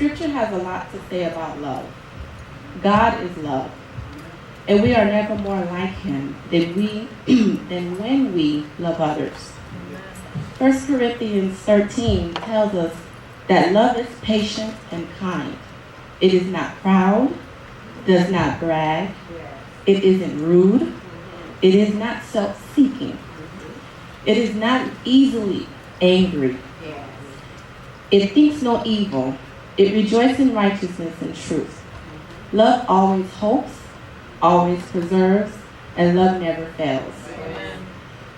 Scripture has a lot to say about love. God is love, and we are never more like him than when we love others. 1 Corinthians 13 tells us that love is patient and kind. It is not proud, does not brag, it isn't rude, it is not self-seeking, it is not easily angry, it thinks no evil, it rejoices in righteousness and truth. Love always hopes, always preserves, and love never fails.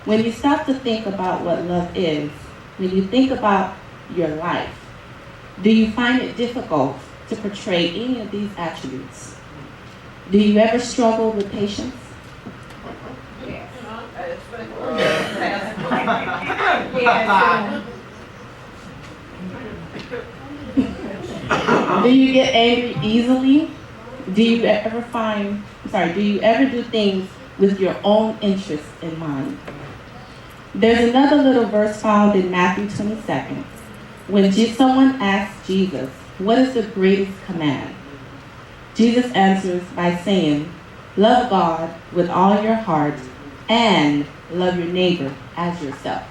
When you stop to think about what love is, when you think about your life, do you find it difficult to portray any of these attributes? Do you ever struggle with patience? Yes. Do you get angry easily? Do you ever do things with your own interests in mind? There's another little verse found in Matthew 22nd, when someone asks Jesus, what is the greatest command? Jesus answers by saying, love God with all your heart and love your neighbor as yourself.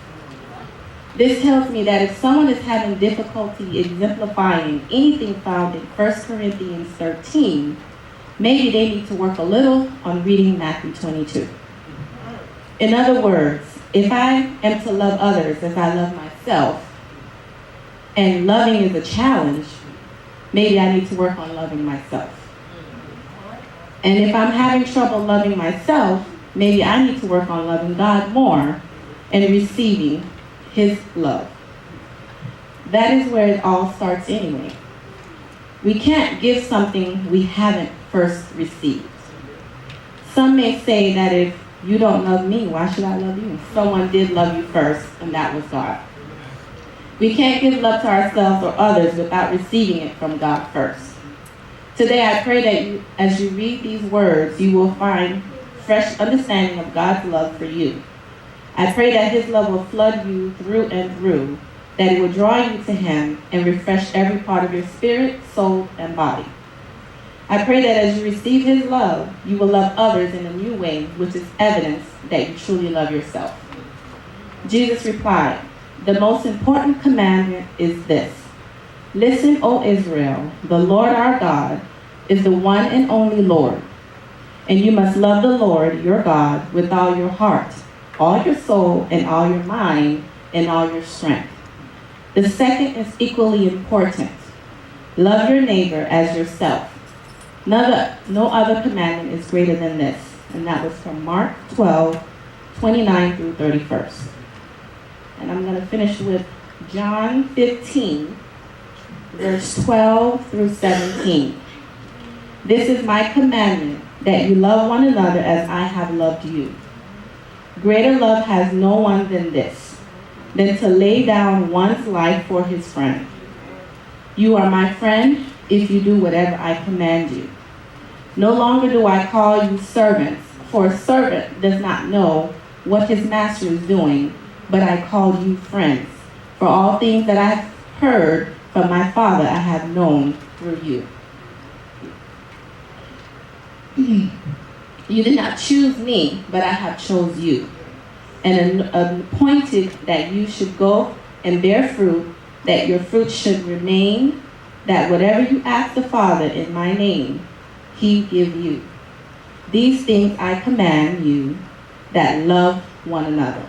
This tells me that if someone is having difficulty exemplifying anything found in 1 Corinthians 13, maybe they need to work a little on reading Matthew 22. In other words, if I am to love others as I love myself, and loving is a challenge, maybe I need to work on loving myself. And if I'm having trouble loving myself, maybe I need to work on loving God more and receiving his love. That is where it all starts anyway. We can't give something we haven't first received. Some may say that if you don't love me, why should I love you? Someone did love you first, and that was God. We can't give love to ourselves or others without receiving it from God first. Today, I pray that as you read these words, you will find fresh understanding of God's love for you. I pray that his love will flood you through and through, that it will draw you to him and refresh every part of your spirit, soul, and body. I pray that as you receive his love, you will love others in a new way, which is evidence that you truly love yourself. Jesus replied, the most important commandment is this. Listen, O Israel, the Lord our God is the one and only Lord. And you must love the Lord your God with all your heart, all your soul, and all your mind, and all your strength. The second is equally important. Love your neighbor as yourself. No other commandment is greater than this. And that was from Mark 12, 29 through 31st. And I'm going to finish with John 15, verse 12 through 17. This is my commandment, that you love one another as I have loved you. Greater love has no one than this, than to lay down one's life for his friend. You are my friend if you do whatever I command you. No longer do I call you servants, for a servant does not know what his master is doing, but I call you friends. For all things that I have heard from my Father I have known through you. You did not choose me, but I have chose you, and appointed that you should go and bear fruit, that your fruit should remain, that whatever you ask the Father in my name, he give you. These things I command you, that love one another.